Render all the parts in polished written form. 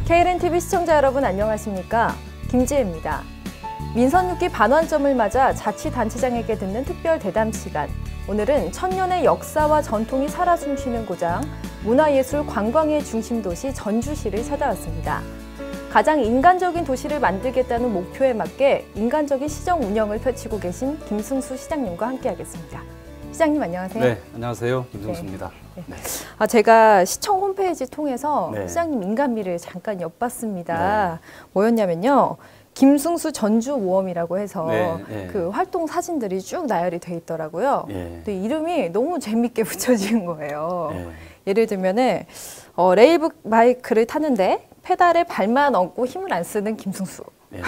KLNTV 시청자 여러분 안녕하십니까? 김지혜입니다. 민선 6기 반환점을 맞아 자치단체장에게 듣는 특별 대담 시간. 오늘은 천년의 역사와 전통이 살아 숨쉬는 고장, 문화예술 관광의 중심 도시 전주시를 찾아왔습니다. 가장 인간적인 도시를 만들겠다는 목표에 맞게 인간적인 시정 운영을 펼치고 계신 김승수 시장님과 함께하겠습니다. 시장님 안녕하세요. 네, 안녕하세요. 김승수입니다. 네. 제가 시청 홈페이지 통해서 네. 시장님 인간미를 잠깐 엿봤습니다. 네. 뭐였냐면요. 김승수 전주모험이라고 해서 네. 그 활동 사진들이 쭉 나열이 돼 있더라고요. 네. 근데 이름이 너무 재밌게 붙여진 거예요. 네. 예를 들면은 레이브 바이크를 타는데 페달에 발만 얹고 힘을 안 쓰는 김승수. 네.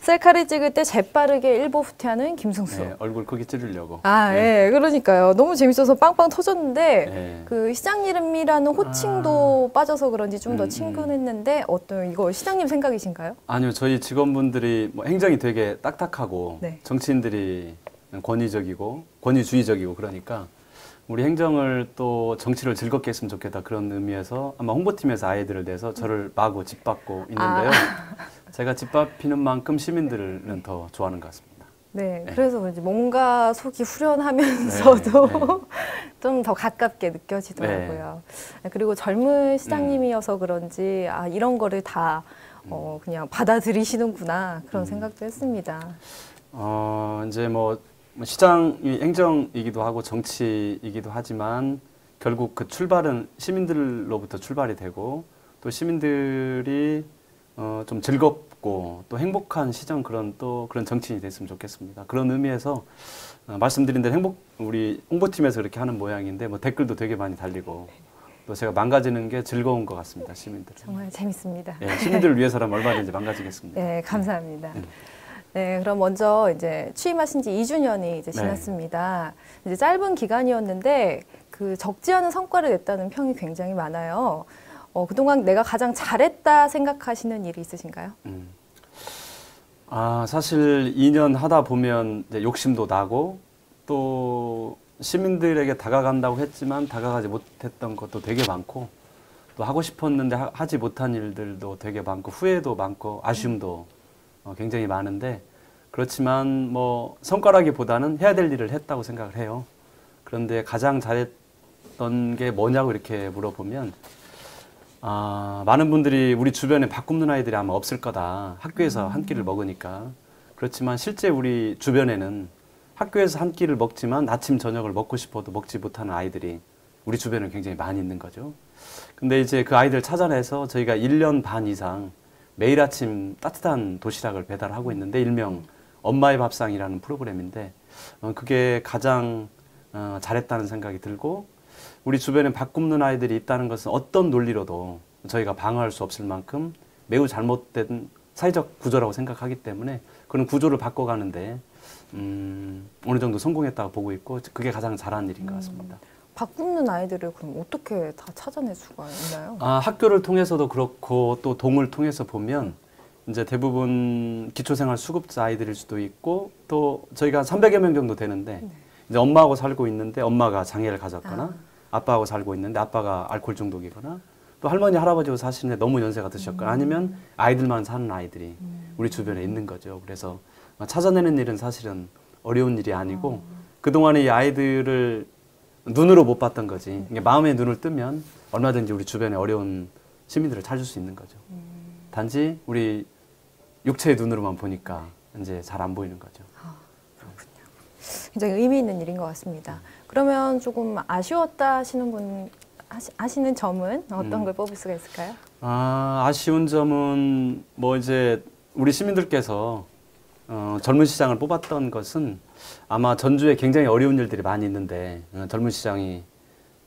셀카를 찍을 때 재빠르게 일보 후퇴하는 김승수. 네, 얼굴 크게 찌르려고. 네, 그러니까요. 너무 재밌어서 빵빵 터졌는데 네. 그 시장 이름이라는 호칭도 빠져서 그런지 좀 더 친근했는데 이거 시장님 생각이신가요? 아니요, 저희 직원분들이 뭐 행정이 되게 딱딱하고 네. 정치인들이 권위적이고 권위주의적이고 그러니까 우리 행정을 또 정치를 즐겁게 했으면 좋겠다 그런 의미에서 아마 홍보팀에서 아이디어를 내서 저를 마구 짓밟고 있는데요. 제가 짓밟히는 만큼 시민들은 더 좋아하는 것 같습니다. 네, 네. 그래서 그런지 뭔가 속이 후련하면서도 네. 좀 더 가깝게 느껴지더라고요. 그리고 젊은 시장님이어서 그런지 이런 거를 다 그냥 받아들이시는구나 그런 생각도 했습니다. 이제 뭐 시장이 행정이기도 하고 정치이기도 하지만 결국 그 출발은 시민들로부터 출발이 되고 또 시민들이 좀 즐겁고 또 행복한 시정 그런 정치인이 됐으면 좋겠습니다. 그런 의미에서 말씀드린 대로 우리 홍보팀에서 그렇게 하는 모양인데 뭐 댓글도 되게 많이 달리고 또 제가 망가지는 게 즐거운 것 같습니다. 시민들. 정말 재밌습니다. 네, 시민들을 위해서라면 얼마든지 망가지겠습니다. 네, 감사합니다. 네, 그럼 먼저 이제 취임하신 지 2주년이 이제 지났습니다. 이제 짧은 기간이었는데 그 적지 않은 성과를 냈다는 평이 굉장히 많아요. 그동안 내가 가장 잘했다 생각하시는 일이 있으신가요? 사실 2년 하다 보면 이제 욕심도 나고 또 시민들에게 다가간다고 했지만 다가가지 못했던 것도 되게 많고 또 하고 싶었는데 하지 못한 일들도 되게 많고 후회도 많고 아쉬움도 굉장히 많은데 그렇지만 뭐 성과라기보다는 해야 될 일을 했다고 생각을 해요. 그런데 가장 잘했던 게 뭐냐고 이렇게 물어보면 많은 분들이 우리 주변에 밥 굶는 아이들이 아마 없을 거다. 학교에서 한 끼를 먹으니까. 그렇지만 실제 우리 주변에는 학교에서 한 끼를 먹지만 아침 저녁을 먹고 싶어도 먹지 못하는 아이들이 우리 주변에 굉장히 많이 있는 거죠. 근데 이제 그 아이들 찾아내서 저희가 1년 반 이상 매일 아침 따뜻한 도시락을 배달하고 있는데 일명 엄마의 밥상이라는 프로그램인데 그게 가장 잘했다는 생각이 들고 우리 주변에 밥 굶는 아이들이 있다는 것은 어떤 논리로도 저희가 방어할 수 없을 만큼 매우 잘못된 사회적 구조라고 생각하기 때문에 그런 구조를 바꿔가는데 어느 정도 성공했다고 보고 있고 그게 가장 잘한 일인 것 같습니다. 밥 굶는 아이들을 그럼 어떻게 다 찾아낼 수가 있나요? 학교를 통해서도 그렇고 또 동을 통해서 보면 이제 대부분 기초생활 수급자 아이들일 수도 있고 또 저희가 한 300여 명 정도 되는데 이제 엄마하고 살고 있는데 엄마가 장애를 가졌거나 아빠하고 살고 있는데 아빠가 알코올 중독이거나 또 할머니 할아버지하고 사시는데 너무 연세가 드셨거나 아니면 아이들만 사는 아이들이 우리 주변에 있는 거죠. 그래서 찾아내는 일은 사실은 어려운 일이 아니고 그동안에 이 아이들을 눈으로 못 봤던 거지. 마음의 눈을 뜨면 얼마든지 우리 주변에 어려운 시민들을 찾을 수 있는 거죠. 단지 우리 육체의 눈으로만 보니까 이제 잘 안 보이는 거죠. 그렇군요. 굉장히 의미 있는 일인 것 같습니다. 그러면 조금 아쉬웠다 하시는 점은 어떤 걸 뽑을 수가 있을까요? 아쉬운 점은 뭐 이제 우리 시민들께서 젊은 시장을 뽑았던 것은 아마 전주에 굉장히 어려운 일들이 많이 있는데 젊은 시장이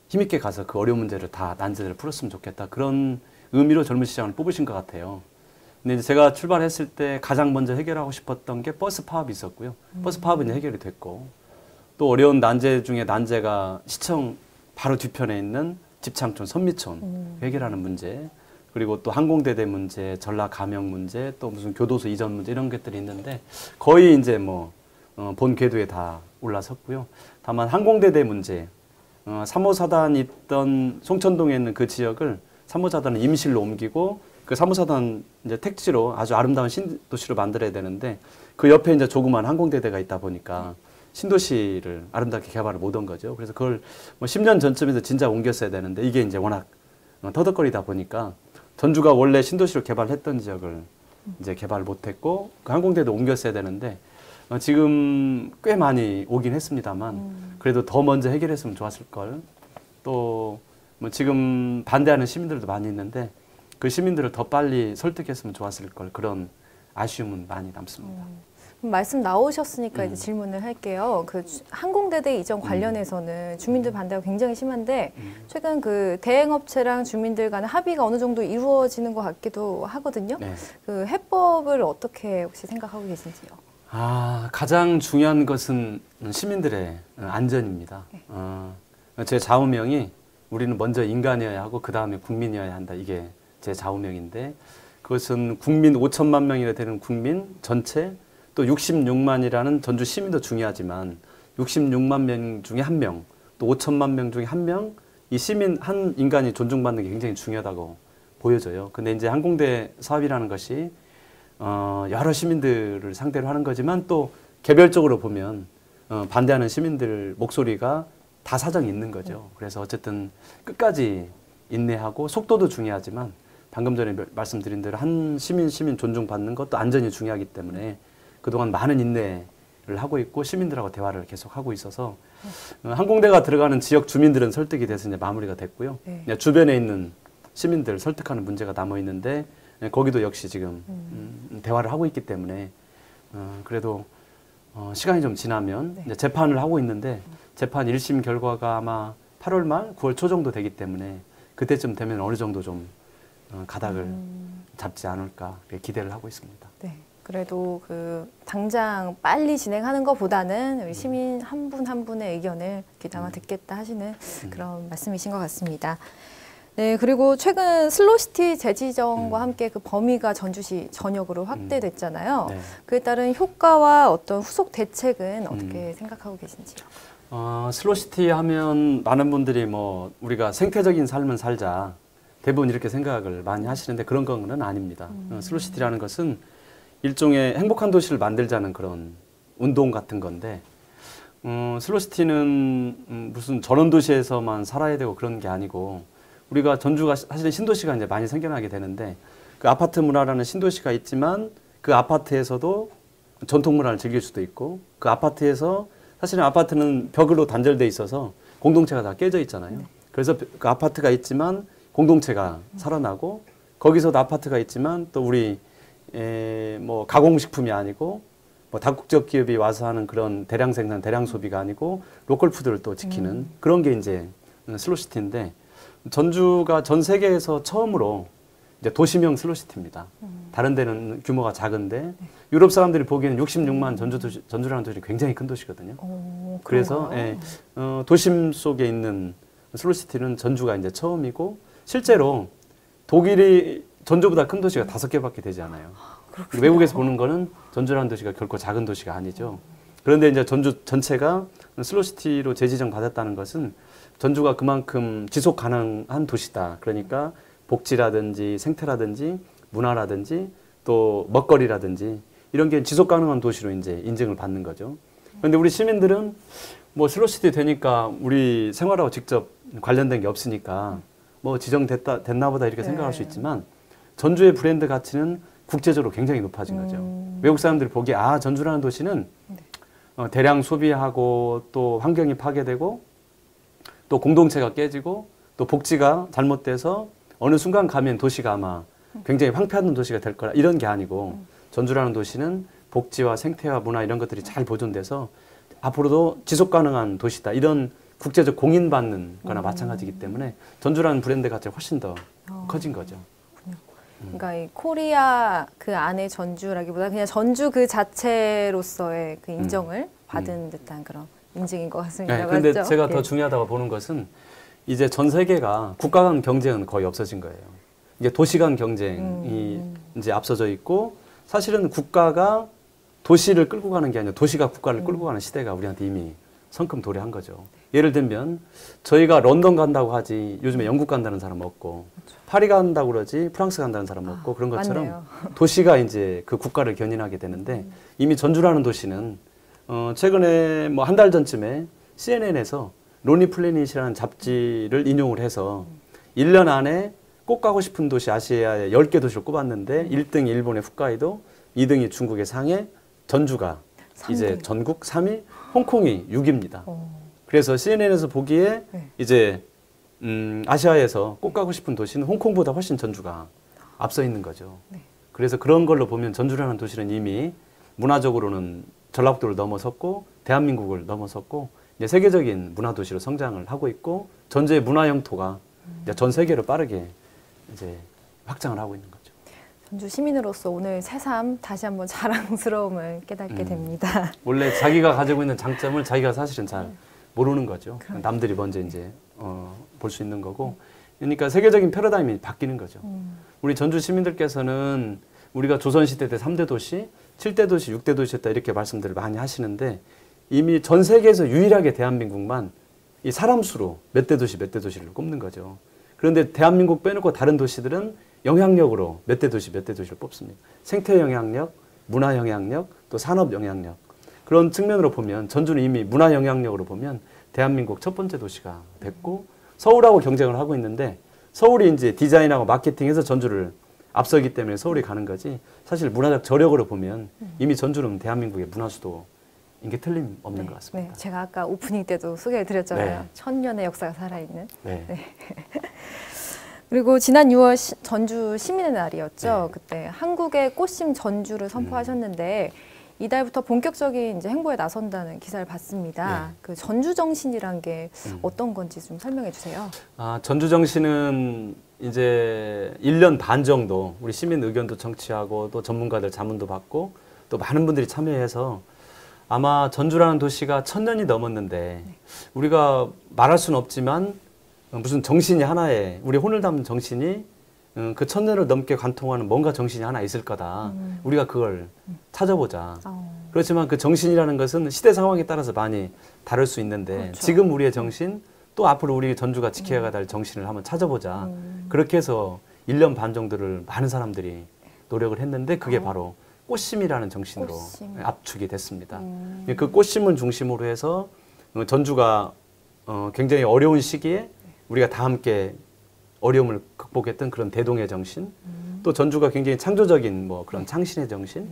힘있게 가서 그 어려운 문제를 다 난제를 풀었으면 좋겠다. 그런 의미로 젊은 시장을 뽑으신 것 같아요. 근데 이제 제가 출발했을 때 가장 먼저 해결하고 싶었던 게 버스 파업이 있었고요. 버스 파업은 해결이 됐고 또 어려운 난제 중에 난제가 시청 바로 뒤편에 있는 집창촌, 선미촌 해결하는 문제 그리고 또 항공대대 문제, 전라 감영 문제, 또 무슨 교도소 이전 문제 이런 것들이 있는데 거의 이제 뭐 본 궤도에 다 올라섰고요. 다만 항공대대 문제, 3호 사단이 있던 송천동에 있는 그 지역을 3호사단을 임실로 옮기고 그 3호사단 이제 택지로 아주 아름다운 신도시로 만들어야 되는데 그 옆에 이제 조그만 항공대대가 있다 보니까 신도시를 아름답게 개발을 못한 거죠. 그래서 그걸 뭐 10년 전쯤에서 진짜 옮겼어야 되는데 이게 이제 워낙 터덕거리다 보니까 전주가 원래 신도시로 개발했던 지역을 이제 개발을 못했고 그 항공대도 옮겼어야 되는데 지금 꽤 많이 오긴 했습니다만 그래도 더 먼저 해결했으면 좋았을 걸. 또 뭐 지금 반대하는 시민들도 많이 있는데 그 시민들을 더 빨리 설득했으면 좋았을 걸. 그런 아쉬움은 많이 남습니다. 말씀 나오셨으니까 이제 질문을 할게요. 그 항공대대 이전 관련해서는 주민들 반대가 굉장히 심한데 최근 그 대행업체랑 주민들 간의 합의가 어느 정도 이루어지는 것 같기도 하거든요. 네. 그 해법을 어떻게 혹시 생각하고 계신지요? 가장 중요한 것은 시민들의 안전입니다. 제 좌우명이 우리는 먼저 인간이어야 하고 그 다음에 국민이어야 한다. 이게 제 좌우명인데 그것은 국민 5천만 명이나 되는 국민 전체 또 66만이라는 전주 시민도 중요하지만 66만 명 중에 한 명, 또 5천만 명 중에 한 명, 이 시민 한 인간이 존중받는 게 굉장히 중요하다고 보여져요. 근데 이제 항공대 사업이라는 것이 여러 시민들을 상대로 하는 거지만 또 개별적으로 보면 반대하는 시민들 목소리가 다 사정이 있는 거죠. 그래서 어쨌든 끝까지 인내하고 속도도 중요하지만 방금 전에 말씀드린 대로 한 시민 존중받는 것도 안전이 중요하기 때문에 그동안 많은 인내를 하고 있고 시민들하고 대화를 계속 하고 있어서 항공대가 들어가는 지역 주민들은 설득이 돼서 이제 마무리가 됐고요. 네. 주변에 있는 시민들 설득하는 문제가 남아 있는데 거기도 역시 지금 대화를 하고 있기 때문에 그래도 시간이 좀 지나면 이제 재판을 하고 있는데 재판 1심 결과가 아마 8월 말 9월 초 정도 되기 때문에 그때쯤 되면 어느 정도 좀 가닥을 잡지 않을까 기대를 하고 있습니다. 네. 그래도 그 당장 빨리 진행하는 것보다는 우리 시민 한 분 한 분의 의견을 귀담아 듣겠다 하시는 그런 말씀이신 것 같습니다. 네, 그리고 최근 슬로시티 재지정과 함께 그 범위가 전주시 전역으로 확대됐잖아요. 네. 그에 따른 효과와 어떤 후속 대책은 어떻게 생각하고 계신지요? 슬로시티 하면 많은 분들이 뭐 우리가 생태적인 삶을 살자 대부분 이렇게 생각을 많이 하시는데 그런 건 아닙니다. 슬로시티라는 것은 일종의 행복한 도시를 만들자는 그런 운동 같은 건데 슬로시티는 무슨 전원도시에서만 살아야 되고 그런 게 아니고 우리가 전주가 사실은 신도시가 이제 많이 생겨나게 되는데 그 아파트 문화라는 신도시가 있지만 그 아파트에서도 전통 문화를 즐길 수도 있고 그 아파트에서 사실은 아파트는 벽으로 단절돼 있어서 공동체가 다 깨져 있잖아요. 그래서 그 아파트가 있지만 공동체가 살아나고 거기서도 아파트가 있지만 또 우리 뭐 가공식품이 아니고 뭐 다국적 기업이 와서 하는 그런 대량 생산, 대량 소비가 아니고 로컬 푸드를 또 지키는 그런 게 이제 슬로시티인데 전주가 전 세계에서 처음으로 이제 도시명 슬로시티입니다. 다른 데는 규모가 작은데 유럽 사람들이 보기에는 66만 전주라는 도시 굉장히 큰 도시거든요. 그래서 도심 속에 있는 슬로시티는 전주가 이제 처음이고 실제로 독일이 전주보다 큰 도시가 5개밖에 되지 않아요. 외국에서 보는 거는 전주라는 도시가 결코 작은 도시가 아니죠. 그런데 이제 전주 전체가 슬로시티로 재지정 받았다는 것은 전주가 그만큼 지속 가능한 도시다. 그러니까 복지라든지 생태라든지 문화라든지 또 먹거리라든지 이런 게 지속 가능한 도시로 이제 인증을 받는 거죠. 그런데 우리 시민들은 뭐 슬로시티 되니까 우리 생활하고 직접 관련된 게 없으니까 뭐 됐나 보다 이렇게 생각할 수 있지만 전주의 브랜드 가치는 국제적으로 굉장히 높아진 거죠. 외국 사람들이 보기에 전주라는 도시는 대량 소비하고 또 환경이 파괴되고 또 공동체가 깨지고 또 복지가 잘못돼서 어느 순간 가면 도시가 아마 굉장히 황폐한 도시가 될 거라 이런 게 아니고 전주라는 도시는 복지와 생태와 문화 이런 것들이 잘 보존돼서 앞으로도 지속 가능한 도시다. 이런 국제적 공인받는 거나 마찬가지이기 때문에 전주라는 브랜드 가치가 훨씬 더 커진 거죠. 그러니까 이 코리아 그 안에 전주라기보다 그냥 전주 그 자체로서의 그 인정을 받은 듯한 그런 인증인 것 같습니다. 네, 근데 맞죠? 제가 더 중요하다고 보는 것은 이제 전 세계가 국가 간 경쟁은 거의 없어진 거예요. 이제 도시 간 경쟁이 이제 앞서져 있고 사실은 국가가 도시를 끌고 가는 게 아니라 도시가 국가를 끌고 가는 시대가 우리한테 이미 성큼 도래한 거죠. 예를 들면 저희가 런던 간다고 하지 요즘에 영국 간다는 사람 없고 그렇죠. 파리 간다고 그러지 프랑스 간다는 사람 없고 그런 것처럼 맞네요. 도시가 이제 그 국가를 견인하게 되는데 이미 전주라는 도시는 최근에 뭐 한 달 전쯤에 CNN에서 로니 플래닛이라는 잡지를 인용을 해서 1년 안에 꼭 가고 싶은 도시 아시아의 10개 도시를 꼽았는데 1등이 일본의 홋카이도, 2등이 중국의 상해, 전주가 3등. 이제 전국 3위, 홍콩이 6위입니다. 그래서 CNN에서 보기에 네. 이제 아시아에서 꼭 가고 싶은 도시는 홍콩보다 훨씬 전주가 앞서 있는 거죠. 네. 그래서 그런 걸로 보면 전주라는 도시는 이미 문화적으로는 전라북도를 넘어섰고 대한민국을 넘어섰고 이제 세계적인 문화 도시로 성장을 하고 있고 전주의 문화 영토가 이제 전 세계로 빠르게 이제 확장을 하고 있는 거죠. 전주 시민으로서 오늘 새삼 다시 한번 자랑스러움을 깨닫게 됩니다. 원래 자기가 가지고 있는 장점을 자기가 사실은 잘 모르는 거죠. 남들이 먼저 이제 볼 수 있는 거고. 그러니까 세계적인 패러다임이 바뀌는 거죠. 우리 전주 시민들께서는 우리가 조선시대 때 3대 도시, 7대 도시, 6대 도시였다 이렇게 말씀들을 많이 하시는데 이미 전 세계에서 유일하게 대한민국만 이 사람 수로 몇 대 도시, 몇 대 도시를 꼽는 거죠. 그런데 대한민국 빼놓고 다른 도시들은 영향력으로 몇 대 도시, 몇 대 도시를 뽑습니다. 생태 영향력, 문화 영향력, 또 산업 영향력. 그런 측면으로 보면 전주는 이미 문화 영향력으로 보면 대한민국 첫 번째 도시가 됐고 서울하고 경쟁을 하고 있는데 서울이 이제 디자인하고 마케팅해서 전주를 앞서기 때문에 서울이 가는 거지 사실 문화적 저력으로 보면 이미 전주는 대한민국의 문화 수도인 게 틀림없는 네, 것 같습니다. 네, 제가 아까 오프닝 때도 소개해 드렸잖아요. 네. 1000년의 역사가 살아있는. 네. 네. 그리고 지난 6월 전주 시민의 날이었죠. 네. 그때 한국의 꽃심 전주를 선포하셨는데 이달부터 본격적인 이제 행보에 나선다는 기사를 봤습니다. 네. 그 전주 정신이란 게 어떤 건지 좀 설명해 주세요. 전주 정신은 이제 1년 반 정도 우리 시민 의견도 청취하고 또 전문가들 자문도 받고 또 많은 분들이 참여해서 아마 전주라는 도시가 1000년이 넘었는데 우리가 말할 수는 없지만 무슨 정신이 하나에 우리 혼을 담은 정신이 그 1000년을 넘게 관통하는 뭔가 정신이 하나 있을 거다. 우리가 그걸 찾아보자. 그렇지만 그 정신이라는 것은 시대 상황에 따라서 많이 다를 수 있는데 그렇죠. 지금 우리의 정신 또 앞으로 우리 전주가 지켜야 될 정신을 한번 찾아보자. 그렇게 해서 1년 반 정도를 많은 사람들이 노력을 했는데 그게 바로 꽃심이라는 정신으로 꽃심. 압축이 됐습니다. 그 꽃심을 중심으로 해서 전주가 굉장히 어려운 시기에 우리가 다 함께 어려움을 극복했던 그런 대동의 정신, 또 전주가 굉장히 창조적인 뭐 그런 창신의 정신,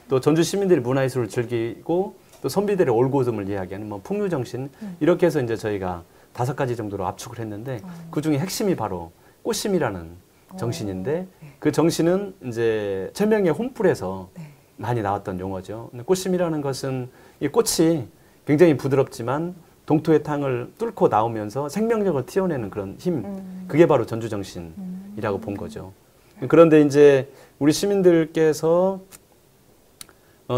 또 전주 시민들이 문화예술을 즐기고 또 선비들의 올곧음을 이야기하는 뭐 풍류 정신 이렇게 해서 이제 저희가 5가지 정도로 압축을 했는데 그 중에 핵심이 바로 꽃심이라는 정신인데 그 정신은 이제 최명의 혼풀에서 많이 나왔던 용어죠. 근데 꽃심이라는 것은 이 꽃이 굉장히 부드럽지만 동토의 탕을 뚫고 나오면서 생명력을 튀어내는 그런 힘, 그게 바로 전주 정신이라고 본 거죠. 그런데 이제 우리 시민들께서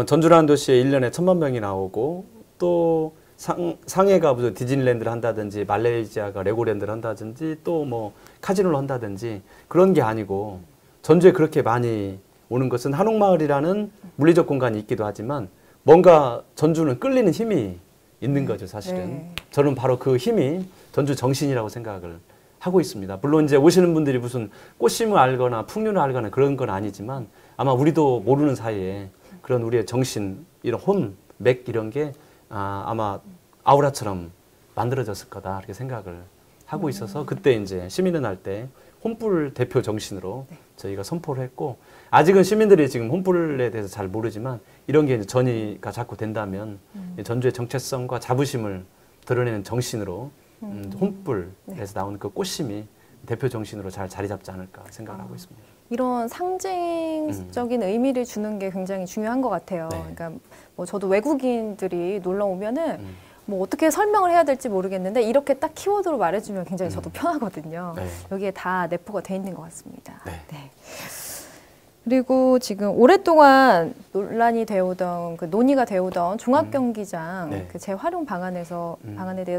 전주라는 도시에 1년에 1000만 명이 나오고 또 상해가 무슨 디즈니랜드를 한다든지 말레이시아가 레고랜드를 한다든지 또 뭐 카지노를 한다든지 그런 게 아니고 전주에 그렇게 많이 오는 것은 한옥마을이라는 물리적 공간이 있기도 하지만 뭔가 전주는 끌리는 힘이 있는 거죠, 사실은. 네. 저는 바로 그 힘이 전주 정신이라고 생각을 하고 있습니다. 물론 이제 오시는 분들이 무슨 꽃심을 알거나 풍류를 알거나 그런 건 아니지만 아마 우리도 모르는 사이에 그런 우리의 정신, 이런 혼, 맥 이런 게 아마 아우라처럼 만들어졌을 거다 이렇게 생각을 하고 있어서 그때 이제 시민의 날 때 혼불 대표 정신으로 저희가 선포를 했고 아직은 시민들이 지금 혼불에 대해서 잘 모르지만 이런 게 이제 전이가 자꾸 된다면 전주의 정체성과 자부심을 드러내는 정신으로 혼불에서 나오는 그 꽃심이 대표 정신으로 잘 자리 잡지 않을까 생각을 하고 있습니다. 이런 상징적인 의미를 주는 게 굉장히 중요한 것 같아요. 네. 그러니까 뭐 저도 외국인들이 놀러 오면은 뭐 어떻게 설명을 해야 될지 모르겠는데 이렇게 딱 키워드로 말해주면 굉장히 저도 편하거든요. 네. 여기에 다 내포가 돼 있는 것 같습니다. 네. 네. 그리고 지금 오랫동안 논란이 되어오던 그 논의가 되어오던 종합경기장 네. 그 재활용 방안에 대해서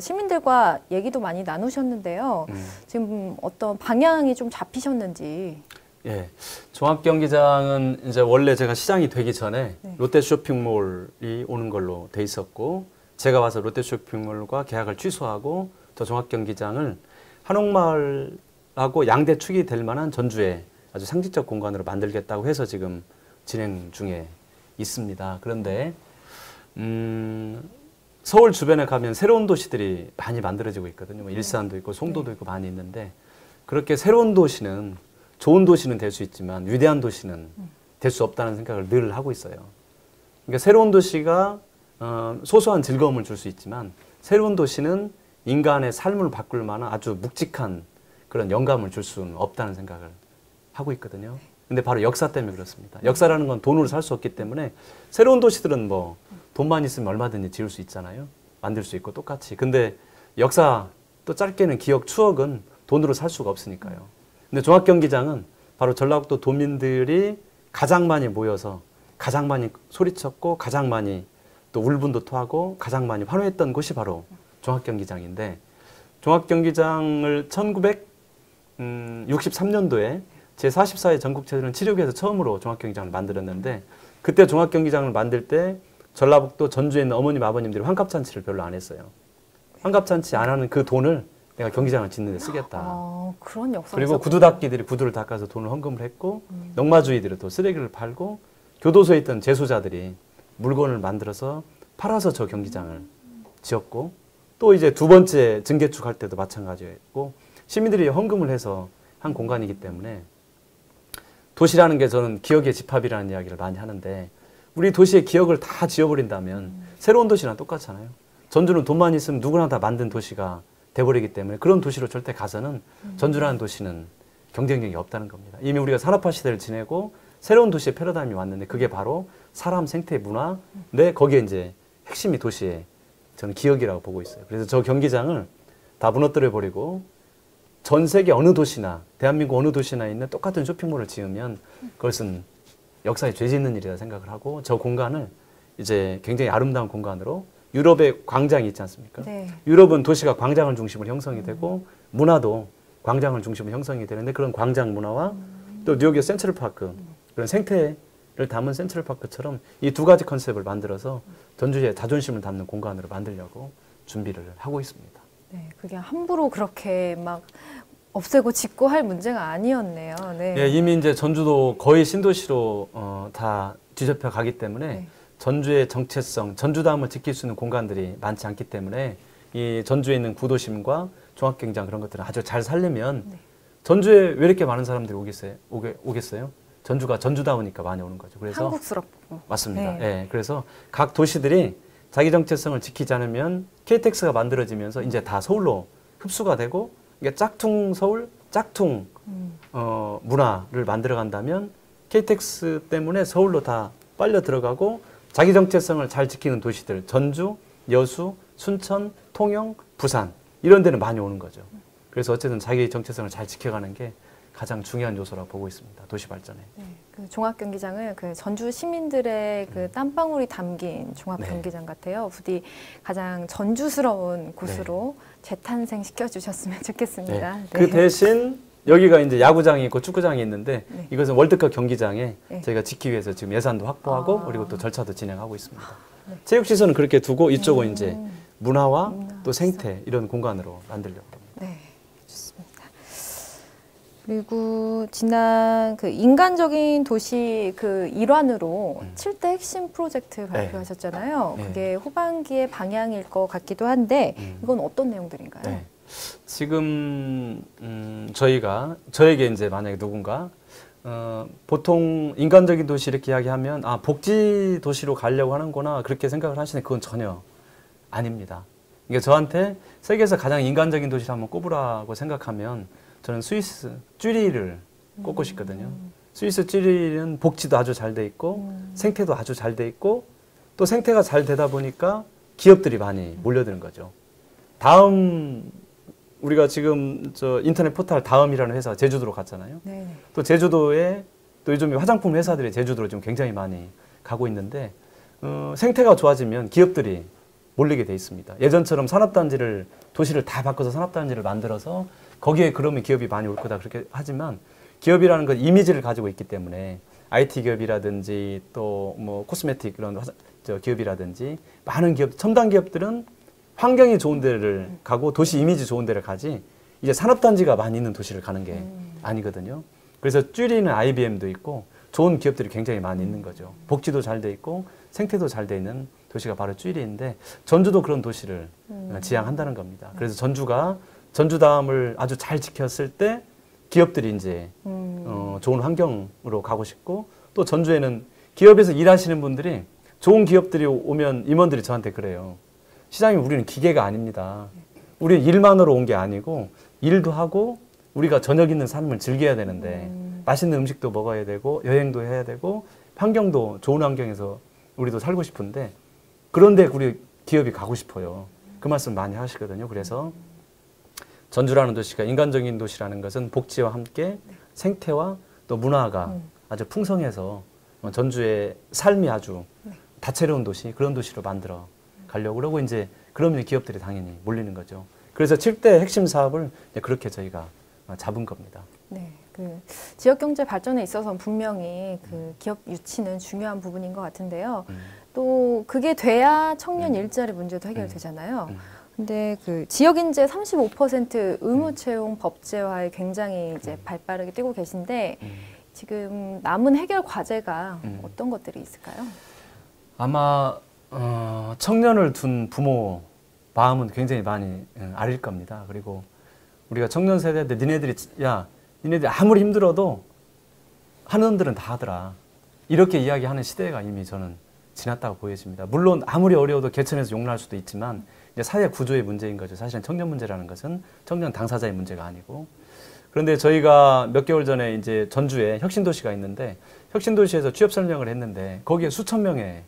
시민들과 얘기도 많이 나누셨는데요. 지금 어떤 방향이 좀 잡히셨는지. 예, 종합경기장은 이제 원래 제가 시장이 되기 전에 롯데 쇼핑몰이 오는 걸로 돼 있었고 제가 와서 롯데쇼핑몰과 계약을 취소하고 저 종합경기장을 한옥마을하고 양대축이 될 만한 전주에 아주 상징적 공간으로 만들겠다고 해서 지금 진행 중에 있습니다. 그런데 서울 주변에 가면 새로운 도시들이 많이 만들어지고 있거든요. 뭐 일산도 있고 송도도 있고 많이 있는데 그렇게 새로운 도시는 좋은 도시는 될 수 있지만 위대한 도시는 될 수 없다는 생각을 늘 하고 있어요. 그러니까 새로운 도시가 소소한 즐거움을 줄 수 있지만 새로운 도시는 인간의 삶을 바꿀 만한 아주 묵직한 그런 영감을 줄 수는 없다는 생각을 하고 있거든요. 근데 바로 역사 때문에 그렇습니다. 역사라는 건 돈으로 살 수 없기 때문에 새로운 도시들은 뭐 돈만 있으면 얼마든지 지을 수 있잖아요. 만들 수 있고 똑같이. 근데 역사 또 짧게는 기억, 추억은 돈으로 살 수가 없으니까요. 근데 종합경기장은 바로 전라북도 도민들이 가장 많이 모여서 가장 많이 소리쳤고 가장 많이 또 울분도 토하고 가장 많이 환호했던 곳이 바로 종합경기장인데 종합경기장을 1963년도에 제44회 전국체전을 치르기 위해서 처음으로 종합경기장을 만들었는데 그때 종합경기장을 만들 때 전라북도 전주에 있는 어머님 아버님들이 환갑잔치를 별로 안 했어요. 환갑잔치 안 하는 그 돈을 내가 경기장을 짓는 데 쓰겠다. 그런 역사가 그리고 구두닦이들이 구두를 닦아서 돈을 헌금을 했고 농마주의들이 또 쓰레기를 팔고 교도소에 있던 재소자들이 물건을 만들어서 팔아서 저 경기장을 지었고 또 이제 두 번째 증개축 할 때도 마찬가지였고 시민들이 헌금을 해서 한 공간이기 때문에 도시라는 게 저는 기억의 집합이라는 이야기를 많이 하는데 우리 도시의 기억을 다 지워버린다면 새로운 도시랑 똑같잖아요. 전주는 돈만 있으면 누구나 다 만든 도시가 돼버리기 때문에 그런 도시로 절대 가서는 전주라는 도시는 경쟁력이 없다는 겁니다. 이미 우리가 산업화 시대를 지내고 새로운 도시의 패러다임이 왔는데 그게 바로 사람, 생태, 문화, 거기에 이제 핵심이 도시의 저는 기억이라고 보고 있어요. 그래서 저 경기장을 다 무너뜨려버리고 전 세계 어느 도시나 대한민국 어느 도시나 있는 똑같은 쇼핑몰을 지으면 그것은 역사에 죄 짓는 일이라 생각을 하고 저 공간을 이제 굉장히 아름다운 공간으로 유럽의 광장이 있지 않습니까? 네. 유럽은 도시가 광장을 중심으로 형성이 되고 문화도 광장을 중심으로 형성이 되는데 그런 광장 문화와 또 뉴욕의 센트럴파크 그런 생태를 담은 센트럴파크처럼 이 두 가지 컨셉을 만들어서 전주의 자존심을 담는 공간으로 만들려고 준비를 하고 있습니다. 네, 그게 함부로 그렇게 막 없애고 짓고 할 문제가 아니었네요. 네. 예, 이미 이제 전주도 거의 신도시로 다 뒤집혀 가기 때문에 네. 전주의 정체성, 전주다움을 지킬 수 있는 공간들이 많지 않기 때문에 이 전주에 있는 구도심과 종합경기장 그런 것들을 아주 잘 살리면 네. 전주에 왜 이렇게 많은 사람들이 오겠어요? 전주가 전주다우니까 많이 오는 거죠. 그래서 한국스럽고. 맞습니다. 네. 예, 그래서 각 도시들이 자기 정체성을 지키지 않으면 KTX가 만들어지면서 이제 다 서울로 흡수가 되고 이게 짝퉁 서울, 짝퉁 문화를 만들어 간다면 KTX 때문에 서울로 다 빨려 들어가고 자기 정체성을 잘 지키는 도시들 전주, 여수, 순천, 통영, 부산 이런 데는 많이 오는 거죠. 그래서 어쨌든 자기 정체성을 잘 지켜가는 게 가장 중요한 요소라고 보고 있습니다. 도시 발전에. 네, 그 종합경기장은 그 전주 시민들의 그 땀방울이 담긴 종합경기장 같아요. 부디 가장 전주스러운 곳으로 재탄생시켜 주셨으면 좋겠습니다. 네. 네. 그 대신 여기가 이제 야구장이 있고 축구장이 있는데 네. 이것은 월드컵 경기장에 네. 저희가 짓기 위해서 지금 예산도 확보하고 그리고 또 절차도 진행하고 있습니다. 네. 체육시설은 그렇게 두고 이쪽은 이제 문화와 문화, 또 생태 이런 공간으로 만들려고 합니다. 네, 좋습니다. 그리고 지난 그 인간적인 도시 그 일환으로 7대 핵심 프로젝트 발표하셨잖아요. 네. 그게 후반기의 방향일 것 같기도 한데 이건 어떤 내용들인가요? 네. 지금 저에게 이제 만약에 누군가 보통 인간적인 도시 이렇게 이야기하면 아 복지 도시로 가려고 하는구나 그렇게 생각을 하시는데 그건 전혀 아닙니다. 그러니까 저한테 세계에서 가장 인간적인 도시를 한번 꼽으라고 생각하면 저는 스위스 쭈리히를 꼽고 싶거든요. 스위스 쭈리히는 복지도 아주 잘 돼 있고 생태도 아주 잘 돼 있고 또 생태가 잘 되다 보니까 기업들이 많이 몰려드는 거죠. 다음 우리가 지금 저 인터넷 포털 다음이라는 회사 제주도로 갔잖아요. 네. 또 제주도에 또 요즘 화장품 회사들이 제주도로 지금 굉장히 많이 가고 있는데 생태가 좋아지면 기업들이 몰리게 돼 있습니다. 예전처럼 산업단지를 도시를 다 바꿔서 산업단지를 만들어서 거기에 그러면 기업이 많이 올 거다 그렇게 하지만 기업이라는 건 이미지를 가지고 있기 때문에 IT 기업이라든지 또 뭐 코스메틱 이런 기업이라든지 많은 기업, 첨단 기업들은 환경이 좋은 데를 가고 도시 이미지 좋은 데를 가지 이제 산업단지가 많이 있는 도시를 가는 게 아니거든요. 그래서 쭈리는 IBM도 있고 좋은 기업들이 굉장히 많이 있는 거죠. 복지도 잘 돼 있고 생태도 잘 돼 있는 도시가 바로 쭈리인데 전주도 그런 도시를 지향한다는 겁니다. 그래서 전주다움을 아주 잘 지켰을 때 기업들이 이제 좋은 환경으로 가고 싶고 또 전주에는 기업에서 일하시는 분들이 좋은 기업들이 오면 임원들이 저한테 그래요. 시장님 우리는 기계가 아닙니다. 우리 일만으로 온 게 아니고 일도 하고 우리가 저녁 있는 삶을 즐겨야 되는데 맛있는 음식도 먹어야 되고 여행도 해야 되고 환경도 좋은 환경에서 우리도 살고 싶은데 그런데 우리 기업이 가고 싶어요. 그 말씀 많이 하시거든요. 그래서 전주라는 도시가 인간적인 도시라는 것은 복지와 함께 생태와 또 문화가 아주 풍성해서 전주의 삶이 아주 다채로운 도시, 그런 도시로 만들어 가려고 그러고 이제 그러면 기업들이 당연히 몰리는 거죠. 그래서 7대 핵심 사업을 그렇게 저희가 잡은 겁니다. 네, 그 지역 경제 발전에 있어서는 분명히 그 기업 유치는 중요한 부분인 것 같은데요. 또 그게 돼야 청년 일자리 문제도 해결되잖아요. 근데 그 지역 인재 35% 의무 채용 법제화에 굉장히 이제 발빠르게 뛰고 계신데 지금 남은 해결 과제가 어떤 것들이 있을까요? 아마 청년을 둔 부모 마음은 굉장히 많이 아릴 겁니다. 그리고 우리가 청년 세대인데 니네들이 아무리 힘들어도 하는 놈들은 다 하더라. 이렇게 이야기하는 시대가 이미 저는 지났다고 보여집니다. 물론 아무리 어려워도 개천에서 용납할 수도 있지만 이제 사회 구조의 문제인 거죠. 사실은 청년 문제라는 것은 청년 당사자의 문제가 아니고. 그런데 저희가 몇 개월 전에 이제 전주에 혁신도시가 있는데 혁신도시에서 취업 설명을 했는데 거기에 수천 명의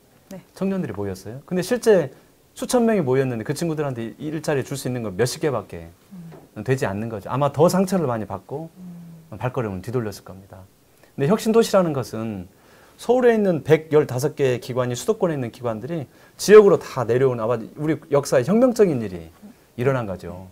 청년들이 모였어요. 근데 실제 수천 명이 모였는데 그 친구들한테 일자리 줄 수 있는 건 몇십 개밖에 되지 않는 거죠. 아마 더 상처를 많이 받고 발걸음을 뒤돌렸을 겁니다. 근데 혁신도시라는 것은 서울에 있는 115개의 기관이 수도권에 있는 기관들이 지역으로 다 내려온 아마 우리 역사에 혁명적인 일이 일어난 거죠.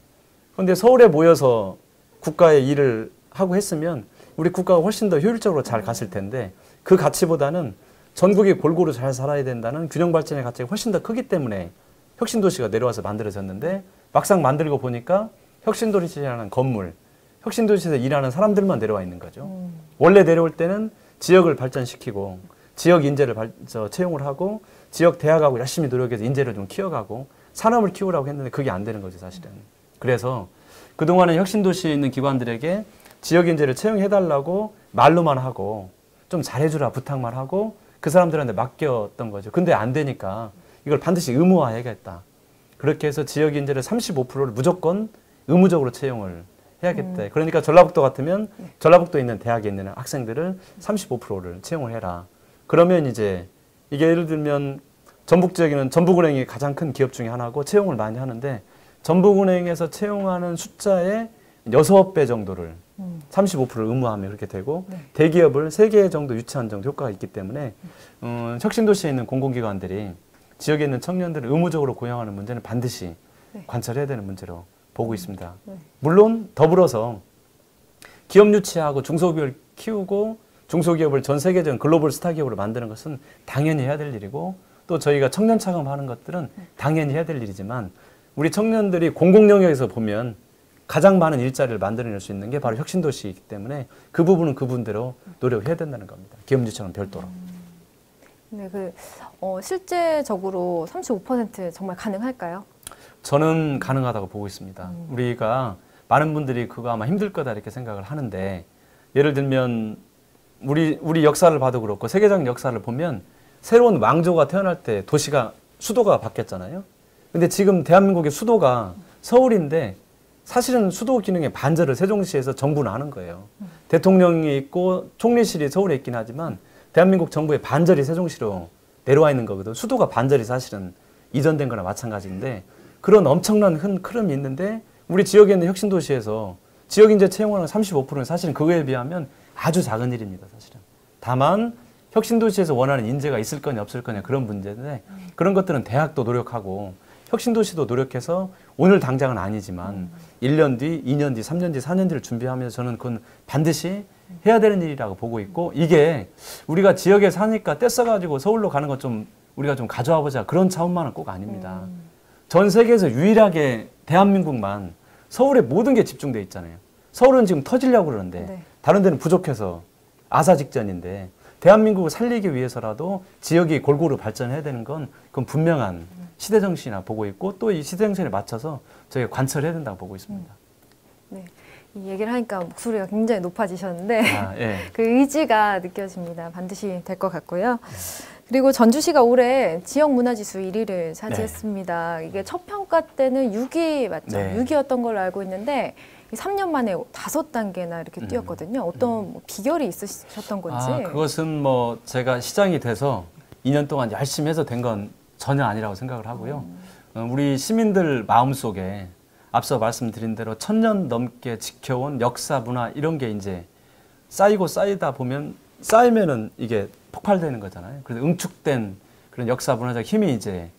그런데 서울에 모여서 국가의 일을 하고 했으면 우리 국가가 훨씬 더 효율적으로 잘 갔을 텐데 그 가치보다는 전국이 골고루 잘 살아야 된다는 균형 발전의 가치가 훨씬 더 크기 때문에 혁신도시가 내려와서 만들어졌는데 막상 만들고 보니까 혁신도시라는 건물, 혁신도시에서 일하는 사람들만 내려와 있는 거죠. 원래 내려올 때는 지역을 발전시키고 지역 인재를 채용을 하고 지역 대학하고 열심히 노력해서 인재를 좀 키워가고 산업을 키우라고 했는데 그게 안 되는 거죠, 사실은. 그래서 그동안은 혁신도시에 있는 기관들에게 지역 인재를 채용해달라고 말로만 하고 좀 잘해주라 부탁만 하고 그 사람들한테 맡겼던 거죠. 근데 안 되니까 이걸 반드시 의무화해야겠다. 그렇게 해서 지역 인재를 35%를 무조건 의무적으로 채용을 해야겠다. 그러니까 전라북도 같으면 전라북도에 있는 대학에 있는 학생들을 35%를 채용을 해라. 그러면 이제 이게 예를 들면 전북 지역에는 전북은행이 가장 큰 기업 중에 하나고 채용을 많이 하는데 전북은행에서 채용하는 숫자의 6배 정도를 35%를 의무화하면 그렇게 되고 대기업을 3개 정도 유치한 정도 효과가 있기 때문에 혁신도시에 있는 공공기관들이 지역에 있는 청년들을 의무적으로 고용하는 문제는 반드시 관철해야 되는 문제로 보고 있습니다. 물론 더불어서 기업 유치하고 중소기업을 키우고 중소기업을 전 세계적인 글로벌 스타 기업으로 만드는 것은 당연히 해야 될 일이고 또 저희가 청년 차감하는 것들은 당연히 해야 될 일이지만 우리 청년들이 공공 영역에서 보면 가장 많은 일자리를 만들어낼 수 있는 게 바로 혁신도시이기 때문에 그 부분은 그분대로 노력해야 된다는 겁니다. 기업 유치와는 별도로. 네, 실제적으로 35% 정말 가능할까요? 저는 가능하다고 보고 있습니다. 우리가 많은 분들이 그거 아마 힘들 거다 이렇게 생각을 하는데 예를 들면 우리 역사를 봐도 그렇고 세계적 역사를 보면 새로운 왕조가 태어날 때 수도가 바뀌었잖아요. 근데 지금 대한민국의 수도가 서울인데 사실은 수도 기능의 반절을 세종시에서 정부는 하는 거예요. 대통령이 있고 총리실이 서울에 있긴 하지만 대한민국 정부의 반절이 세종시로 내려와 있는 거거든. 수도가 반절이 사실은 이전된 거나 마찬가지인데 그런 엄청난 큰 흐름이 있는데 우리 지역에 있는 혁신도시에서 지역인재 채용하는 35%는 사실은 그거에 비하면 아주 작은 일입니다. 사실은. 다만 혁신도시에서 원하는 인재가 있을 거냐 없을 거냐 그런 문제인데 그런 것들은 대학도 노력하고 혁신도시도 노력해서 오늘 당장은 아니지만 1년 뒤, 2년 뒤, 3년 뒤, 4년 뒤를 준비하면서 저는 그건 반드시 해야 되는 일이라고 보고 있고 이게 우리가 지역에 사니까 떼써가지고 서울로 가는 건 좀 우리가 좀 가져와 보자 그런 차원만은 꼭 아닙니다. 전 세계에서 유일하게 대한민국만 서울에 모든 게 집중돼 있잖아요. 서울은 지금 터지려고 그러는데 네. 다른 데는 부족해서 아사 직전인데 대한민국을 살리기 위해서라도 지역이 골고루 발전해야 되는 건 그건 분명한 시대 정신이나 보고 있고 또 이 시대 정신에 맞춰서 저희가 관철해야 된다고 보고 있습니다. 네. 이 얘기를 하니까 목소리가 굉장히 높아지셨는데 예. 그 의지가 느껴집니다. 반드시 될 것 같고요. 그리고 전주시가 올해 지역문화지수 1위를 차지했습니다. 이게 첫 평가 때는 6위 맞죠? 네. 6위였던 걸로 알고 있는데 3년 만에 5단계나 이렇게 뛰었거든요. 어떤 뭐 비결이 있으셨던 건지. 그것은 뭐 제가 시장이 돼서 2년 동안 열심히 해서 된 건 전혀 아니라고 생각을 하고요. 우리 시민들 마음속에 앞서 말씀드린 대로 1000년 넘게 지켜온 역사, 문화 이런 게 이제 쌓이고 쌓이다 보면 쌓이면은 이게 폭발되는 거잖아요. 그래서 응축된 그런 역사, 문화적 힘이 이제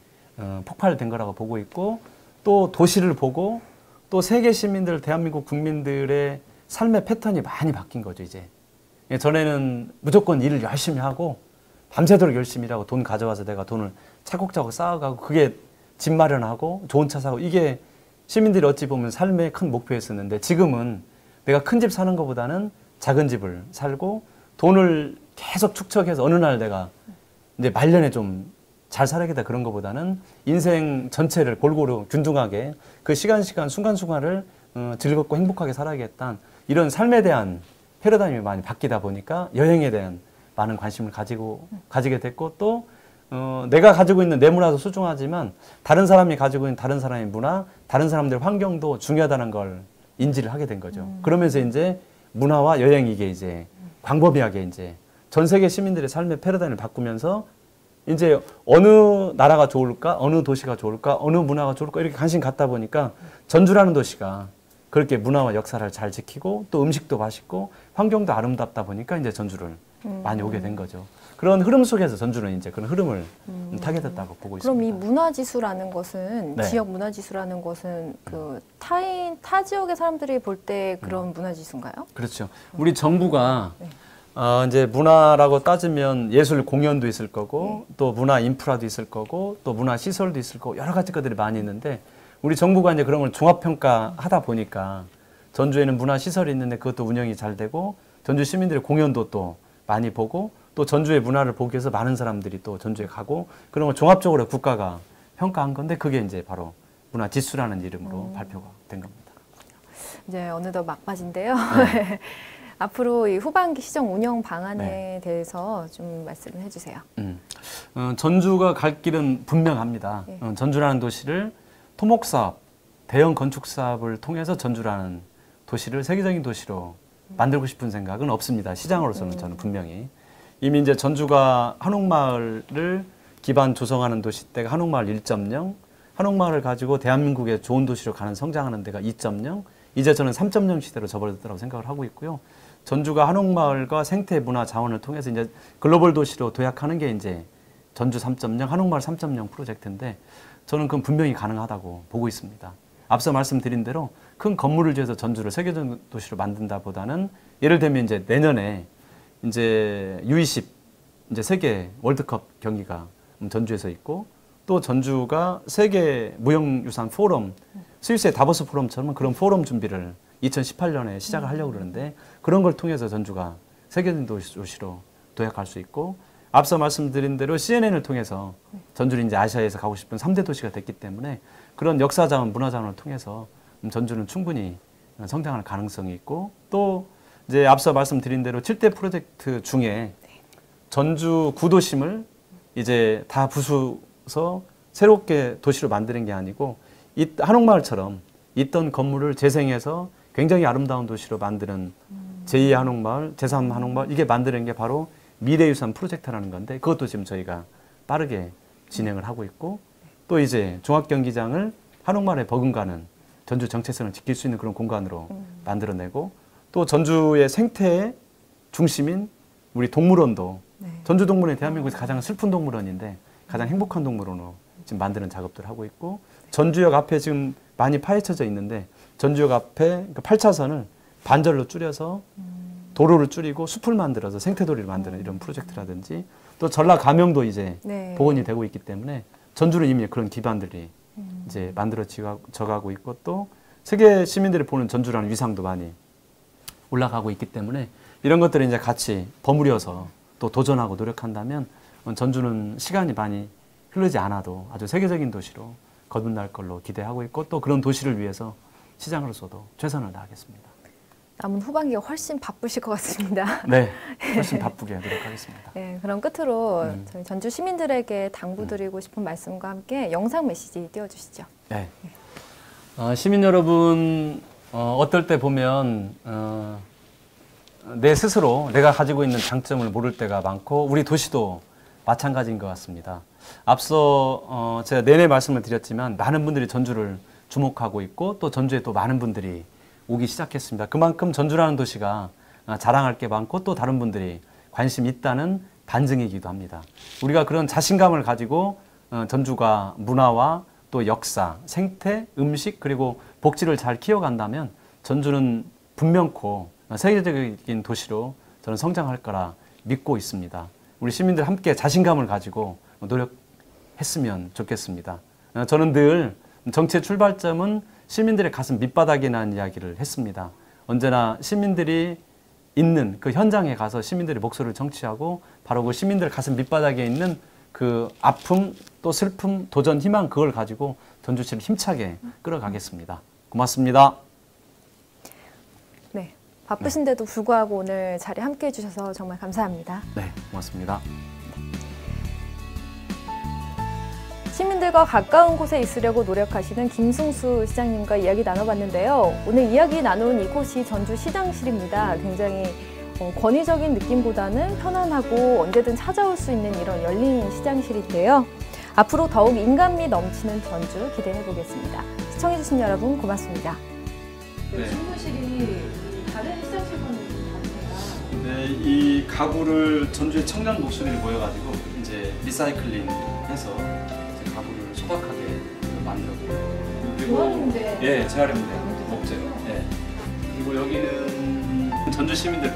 폭발된 거라고 보고 있고 또 도시를 보고 또 세계 시민들, 대한민국 국민들의 삶의 패턴이 많이 바뀐 거죠, 이제. 전에는 무조건 일을 열심히 하고 밤새도록 열심히 일하고 돈 가져와서 내가 돈을 차곡차곡 쌓아가고 그게 집 마련하고 좋은 차 사고 이게 시민들이 어찌 보면 삶의 큰 목표였었는데 지금은 내가 큰 집 사는 것보다는 작은 집을 살고 돈을 계속 축적해서 어느 날 내가 이제 말년에 좀 잘 살아야겠다 그런 것보다는 인생 전체를 골고루 균등하게 그 시간 순간순간을 즐겁고 행복하게 살아야겠다 이런 삶에 대한 패러다임이 많이 바뀌다 보니까 여행에 대한 많은 관심을 가지게 됐고 또 내가 가지고 있는 내 문화도 소중하지만 다른 사람이 가지고 있는 다른 사람의 문화, 다른 사람들의 환경도 중요하다는 걸 인지를 하게 된 거죠. 그러면서 이제 문화와 여행 이게 이제 광범위하게 이제 전 세계 시민들의 삶의 패러다임을 바꾸면서 이제 어느 나라가 좋을까, 어느 도시가 좋을까, 어느 문화가 좋을까 이렇게 관심 갖다 보니까 전주라는 도시가 그렇게 문화와 역사를 잘 지키고 또 음식도 맛있고 환경도 아름답다 보니까 이제 전주를 많이 오게 된 거죠. 그런 흐름 속에서 전주는 이제 그런 흐름을 타게 됐다고 보고 있습니다. 그럼 이 문화지수라는 것은 네. 지역 문화지수라는 것은 그 타 지역의 사람들이 볼 때 그런 문화지수인가요? 그렇죠. 우리 정부가 이제 문화라고 따지면 예술 공연도 있을 거고 또 문화 인프라도 있을 거고 또 문화 시설도 있을 거고 여러 가지 것들이 많이 있는데 우리 정부가 이제 그런 걸 종합평가하다 보니까 전주에는 문화 시설이 있는데 그것도 운영이 잘 되고 전주 시민들의 공연도 또 많이 보고 또 전주의 문화를 보기 위해서 많은 사람들이 또 전주에 가고 그런 걸 종합적으로 국가가 평가한 건데 그게 이제 바로 문화지수라는 이름으로 발표가 된 겁니다. 이제 어느덧 막바지인데요. 네. 앞으로 이 후반기 시정 운영 방안에 대해서 좀 말씀을 해주세요. 전주가 갈 길은 분명합니다. 전주라는 도시를 토목사업, 대형 건축사업을 통해서 전주라는 도시를 세계적인 도시로 만들고 싶은 생각은 없습니다. 시장으로서는 저는 분명히. 이미 이제 전주가 한옥마을을 기반 조성하는 도시 때가 한옥마을 1.0, 한옥마을을 가지고 대한민국의 좋은 도시로 가는 성장하는 데가 2.0, 이제 저는 3.0 시대로 접어들었다고 생각을 하고 있고요. 전주가 한옥마을과 생태 문화 자원을 통해서 이제 글로벌 도시로 도약하는 게 이제 전주 3.0, 한옥마을 3.0 프로젝트인데 저는 그건 분명히 가능하다고 보고 있습니다. 앞서 말씀드린 대로 큰 건물을 지어서 전주를 세계적 도시로 만든다 보다는 예를 들면 이제 내년에 이제 U20 이제 세계 월드컵 경기가 전주에서 있고 또 전주가 세계 무형유산 포럼 스위스의 다보스 포럼처럼 그런 포럼 준비를 2018년에 시작을 하려고 그러는데 그런 걸 통해서 전주가 세계적인 도시로 도약할 수 있고 앞서 말씀드린 대로 CNN을 통해서 전주는 이제 아시아에서 가고 싶은 3대 도시가 됐기 때문에 그런 역사자원, 문화자원을 통해서 전주는 충분히 성장할 가능성이 있고 또 이제 앞서 말씀드린 대로 7대 프로젝트 중에 전주 구도심을 이제 다 부수서 새롭게 도시로 만드는 게 아니고 이 한옥마을처럼 있던 건물을 재생해서 굉장히 아름다운 도시로 만드는 제2의 한옥마을, 제3 한옥마을 이게 만드는 게 바로 미래유산 프로젝트라는 건데 그것도 지금 저희가 빠르게 진행을 하고 있고 또 이제 종합경기장을 한옥마을에 버금가는 전주 정체성을 지킬 수 있는 그런 공간으로 만들어내고 또 전주의 생태의 중심인 우리 동물원도 전주 동물원이 대한민국에서 가장 슬픈 동물원인데 가장 행복한 동물원으로 지금 만드는 작업들을 하고 있고 전주역 앞에 지금 많이 파헤쳐져 있는데 전주역 앞에 8차선을 반절로 줄여서 도로를 줄이고 숲을 만들어서 생태도리를 만드는 이런 프로젝트라든지 또 전라 가명도 이제 네. 복원이 되고 있기 때문에 전주는 이미 그런 기반들이 이제 만들어져가고 있고 또 세계 시민들이 보는 전주라는 위상도 많이 올라가고 있기 때문에 이런 것들을 이제 같이 버무려서 또 도전하고 노력한다면 전주는 시간이 많이 흐르지 않아도 아주 세계적인 도시로 거듭날 걸로 기대하고 있고 또 그런 도시를 위해서 시장으로서도 최선을 다하겠습니다. 남은 후반기가 훨씬 바쁘실 것 같습니다. 네, 훨씬 바쁘게 노력하겠습니다. 네, 그럼 끝으로 저희 전주 시민들에게 당부드리고 싶은 말씀과 함께 영상 메시지 띄워주시죠. 네. 시민 여러분, 어떨 때 보면 내 스스로 내가 가지고 있는 장점을 모를 때가 많고 우리 도시도 마찬가지인 것 같습니다. 앞서 제가 내내 말씀을 드렸지만 많은 분들이 전주를 주목하고 있고 또 전주에 또 많은 분들이 오기 시작했습니다. 그만큼 전주라는 도시가 자랑할 게 많고 또 다른 분들이 관심이 있다는 반증이기도 합니다. 우리가 그런 자신감을 가지고 전주가 문화와 또 역사, 생태, 음식 그리고 복지를 잘 키워간다면 전주는 분명코 세계적인 도시로 저는 성장할 거라 믿고 있습니다. 우리 시민들 함께 자신감을 가지고 노력했으면 좋겠습니다. 저는 늘 정치의 출발점은 시민들의 가슴 밑바닥이라는 이야기를 했습니다. 언제나 시민들이 있는 그 현장에 가서 시민들의 목소리를 정치하고 바로 그 시민들 가슴 밑바닥에 있는 그 아픔 또 슬픔 도전 희망 그걸 가지고 전주시를 힘차게 끌어가겠습니다. 고맙습니다. 네, 바쁘신데도 불구하고 오늘 자리 함께해 주셔서 정말 감사합니다. 네, 고맙습니다. 시민들과 가까운 곳에 있으려고 노력하시는 김승수 시장님과 이야기 나눠봤는데요. 오늘 이야기 나눈 이곳이 전주시장실입니다. 굉장히 권위적인 느낌보다는 편안하고 언제든 찾아올 수 있는 이런 열린 시장실인데요. 앞으로 더욱 인간미 넘치는 전주 기대해 보겠습니다. 시청해주신 여러분 고맙습니다. 네. 신문실이 다른 시장실과는 좀 다르네요. 네, 이 가구를 전주의 청년 목소리를 모여가지고 이제 리사이클링해서 가구를 소박하게 만들었고요. 그리고 예, 재활용된 목재로. 예. 그리고 여기는 전주 시민들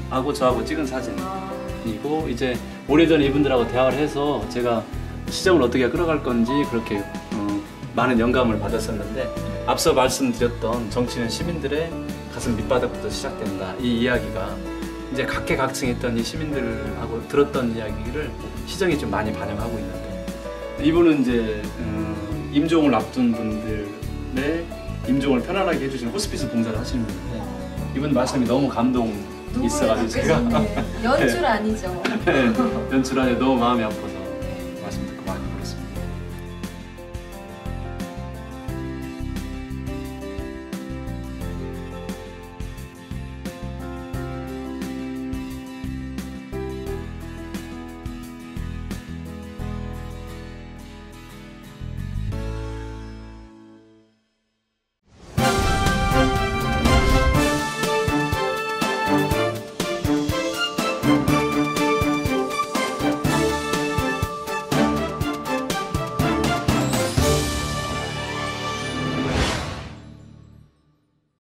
100분하고 저하고 찍은 사진이고 이제 오래전에 이분들하고 대화를 해서 제가 시정을 어떻게 끌어갈 건지 그렇게 많은 영감을 받았었는데 앞서 말씀드렸던 정치는 시민들의 가슴 밑바닥부터 시작된다. 이 이야기가 이제 각계각층에 있던 이 시민들하고 들었던 이야기를 시정이 좀 많이 반영하고 있는데 이분은 이제 임종을 앞둔 분들의 임종을 편안하게 해주시는 호스피스 봉사를 하시는 분인데 이분 말씀이 너무 감동 있어가지고 제가 연출 아니죠? 네, 연출하니 너무 마음이 아파서 말씀 듣고 많이 보겠습니다.